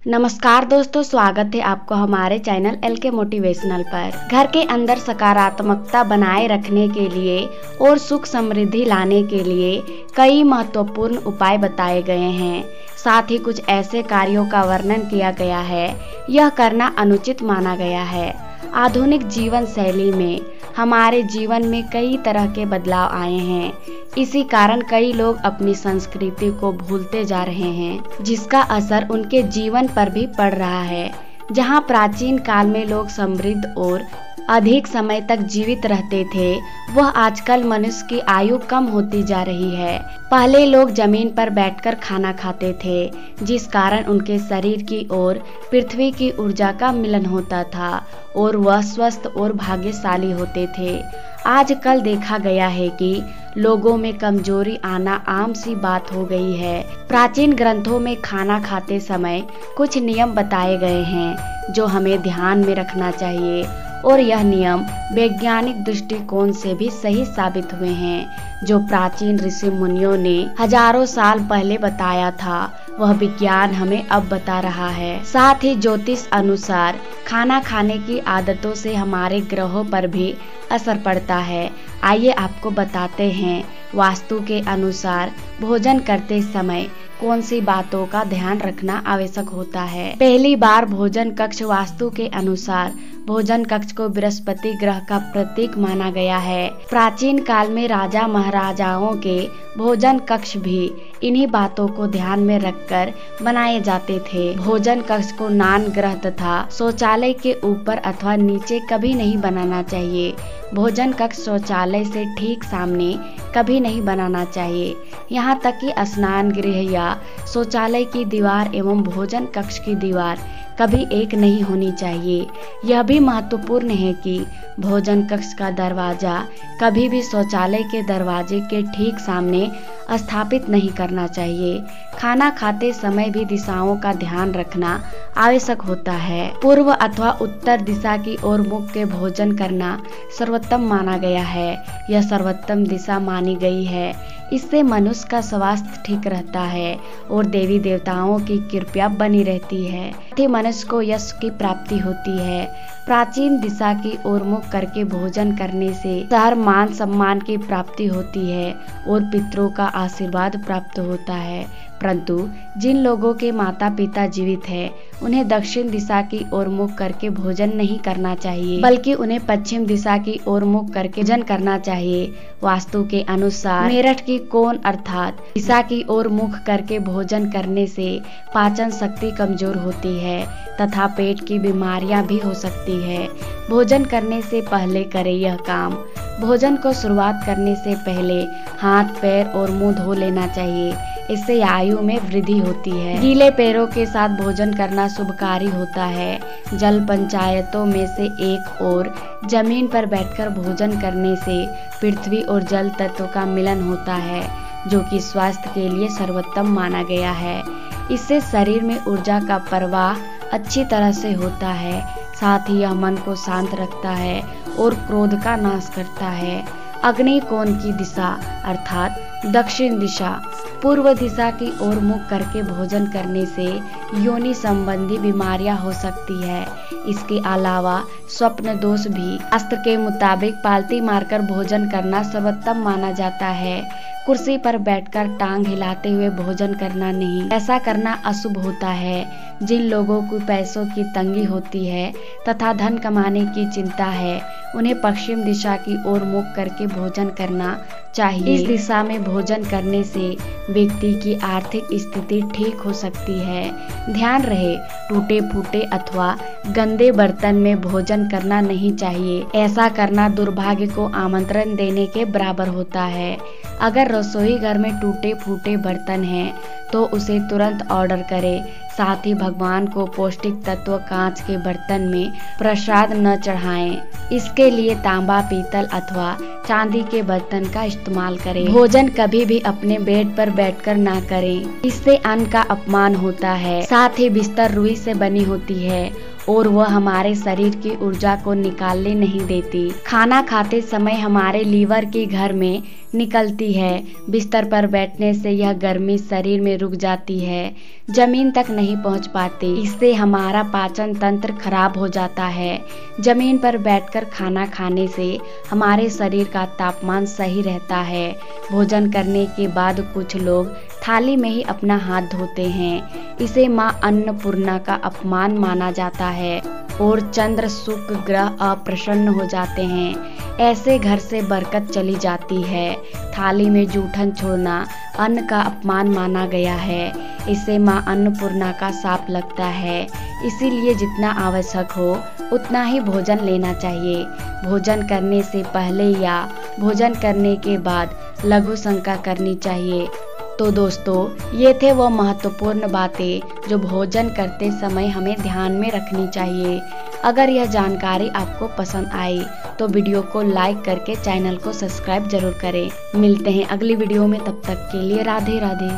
नमस्कार दोस्तों, स्वागत है आपको हमारे चैनल LK मोटिवेशनल पर। घर के अंदर सकारात्मकता बनाए रखने के लिए और सुख समृद्धि लाने के लिए कई महत्वपूर्ण उपाय बताए गए हैं। साथ ही कुछ ऐसे कार्यों का वर्णन किया गया है, यह करना अनुचित माना गया है। आधुनिक जीवन शैली में हमारे जीवन में कई तरह के बदलाव आए हैं। इसी कारण कई लोग अपनी संस्कृति को भूलते जा रहे हैं, जिसका असर उनके जीवन पर भी पड़ रहा है। जहां प्राचीन काल में लोग समृद्ध और अधिक समय तक जीवित रहते थे, वह आजकल मनुष्य की आयु कम होती जा रही है। पहले लोग जमीन पर बैठकर खाना खाते थे, जिस कारण उनके शरीर की और पृथ्वी की ऊर्जा का मिलन होता था और वह स्वस्थ और भाग्यशाली होते थे। आजकल देखा गया है कि लोगों में कमजोरी आना आम सी बात हो गई है। प्राचीन ग्रंथों में खाना खाते समय कुछ नियम बताए गए हैं जो हमें ध्यान में रखना चाहिए, और यह नियम वैज्ञानिक दृष्टिकोण से भी सही साबित हुए हैं। जो प्राचीन ऋषि मुनियों ने हजारों साल पहले बताया था, वह विज्ञान हमें अब बता रहा है। साथ ही ज्योतिष अनुसार खाना खाने की आदतों से हमारे ग्रहों पर भी असर पड़ता है। आइए आपको बताते हैं, वास्तु के अनुसार भोजन करते समय कौन सी बातों का ध्यान रखना आवश्यक होता है। पहली बार भोजन कक्ष वास्तु के अनुसार भोजन कक्ष को बृहस्पति ग्रह का प्रतीक माना गया है। प्राचीन काल में राजा महाराजाओं के भोजन कक्ष भी इन्हीं बातों को ध्यान में रखकर बनाए जाते थे। भोजन कक्ष को नान ग्रह तथा शौचालय के ऊपर अथवा नीचे कभी नहीं बनाना चाहिए। भोजन कक्ष शौचालय से ठीक सामने कभी नहीं बनाना चाहिए। यहाँ तक कि स्नान गृह या शौचालय की दीवार एवं भोजन कक्ष की दीवार कभी एक नहीं होनी चाहिए। यह भी महत्वपूर्ण है कि भोजन कक्ष का दरवाजा कभी भी शौचालय के दरवाजे के ठीक सामने स्थापित नहीं करना चाहिए। खाना खाते समय भी दिशाओं का ध्यान रखना आवश्यक होता है। पूर्व अथवा उत्तर दिशा की ओर मुख के भोजन करना सर्वोत्तम माना गया है। यह सर्वोत्तम दिशा मानी गई है। इससे मनुष्य का स्वास्थ्य ठीक रहता है और देवी देवताओं की कृपा बनी रहती है। मनुष्य को यश की प्राप्ति होती है। प्राचीन दिशा की ओर मुख करके भोजन करने से हर मान सम्मान की प्राप्ति होती है और पितरों का आशीर्वाद प्राप्त होता है। परंतु जिन लोगों के माता पिता जीवित हैं, उन्हें दक्षिण दिशा की ओर मुख करके भोजन नहीं करना चाहिए, बल्कि उन्हें पश्चिम दिशा की ओर मुख करके भोजन करना चाहिए। वास्तु के अनुसार मेरठ की कोण अर्थात दिशा की ओर मुख करके भोजन करने से पाचन शक्ति कमजोर होती है तथा पेट की बीमारियां भी हो सकती है। भोजन करने से पहले करें यह काम। भोजन को शुरुआत करने से पहले हाथ पैर और मुंह धो लेना चाहिए। इससे आयु में वृद्धि होती है। गीले पैरों के साथ भोजन करना शुभकारी होता है। जल पंचायतों में से एक और जमीन पर बैठकर भोजन करने से पृथ्वी और जल तत्व का मिलन होता है, जो कि स्वास्थ्य के लिए सर्वोत्तम माना गया है। इससे शरीर में ऊर्जा का प्रवाह अच्छी तरह से होता है। साथ ही यह मन को शांत रखता है और क्रोध का नाश करता है। अग्नि कोण की दिशा अर्थात दक्षिण दिशा, पूर्व दिशा की ओर मुख करके भोजन करने से योनि संबंधी बीमारियां हो सकती है। इसके अलावा स्वप्न दोष भी। शास्त्र के मुताबिक पालती मारकर भोजन करना सर्वोत्तम माना जाता है। कुर्सी पर बैठकर टांग हिलाते हुए भोजन करना नहीं, ऐसा करना अशुभ होता है। जिन लोगों को पैसों की तंगी होती है तथा धन कमाने की चिंता है, उन्हें पश्चिम दिशा की ओर मुख करके भोजन करना चाहिए। इस दिशा में भोजन करने से व्यक्ति की आर्थिक स्थिति ठीक हो सकती है। ध्यान रहे, टूटे फूटे अथवा गंदे बर्तन में भोजन करना नहीं चाहिए। ऐसा करना दुर्भाग्य को आमंत्रण देने के बराबर होता है। अगर रसोई घर में टूटे फूटे बर्तन हैं तो उसे तुरंत ऑर्डर करें। साथ ही भगवान को पौष्टिक तत्व कांच के बर्तन में प्रसाद न चढ़ाएं। इसके लिए तांबा, पीतल अथवा चांदी के बर्तन का इस्तेमाल करें। भोजन कभी भी अपने बेड पर बैठकर ना करें, इससे अन्न का अपमान होता है। साथ ही बिस्तर रुई से बनी होती है और वह हमारे शरीर की ऊर्जा को निकालने नहीं देती। खाना खाते समय हमारे लीवर की घर में निकलती है। बिस्तर पर बैठने से यह गर्मी शरीर में रुक जाती है, जमीन तक नहीं पहुंच पाती। इससे हमारा पाचन तंत्र खराब हो जाता है। जमीन पर बैठकर खाना खाने से हमारे शरीर का तापमान सही रहता है। भोजन करने के बाद कुछ लोग थाली में ही अपना हाथ धोते हैं। इसे मां अन्नपूर्णा का अपमान माना जाता है और चंद्र शुक्र ग्रह अप्रसन्न हो जाते हैं। ऐसे घर से बरकत चली जाती है। थाली में जूठन छोड़ना अन्न का अपमान माना गया है। इसे मां अन्नपूर्णा का शाप लगता है। इसीलिए जितना आवश्यक हो उतना ही भोजन लेना चाहिए। भोजन करने से पहले या भोजन करने के बाद लघु शंका करनी चाहिए। तो दोस्तों, ये थे वो महत्वपूर्ण बातें जो भोजन करते समय हमें ध्यान में रखनी चाहिए। अगर यह जानकारी आपको पसंद आई तो वीडियो को लाइक करके चैनल को सब्सक्राइब जरूर करें। मिलते हैं अगली वीडियो में, तब तक के लिए राधे राधे।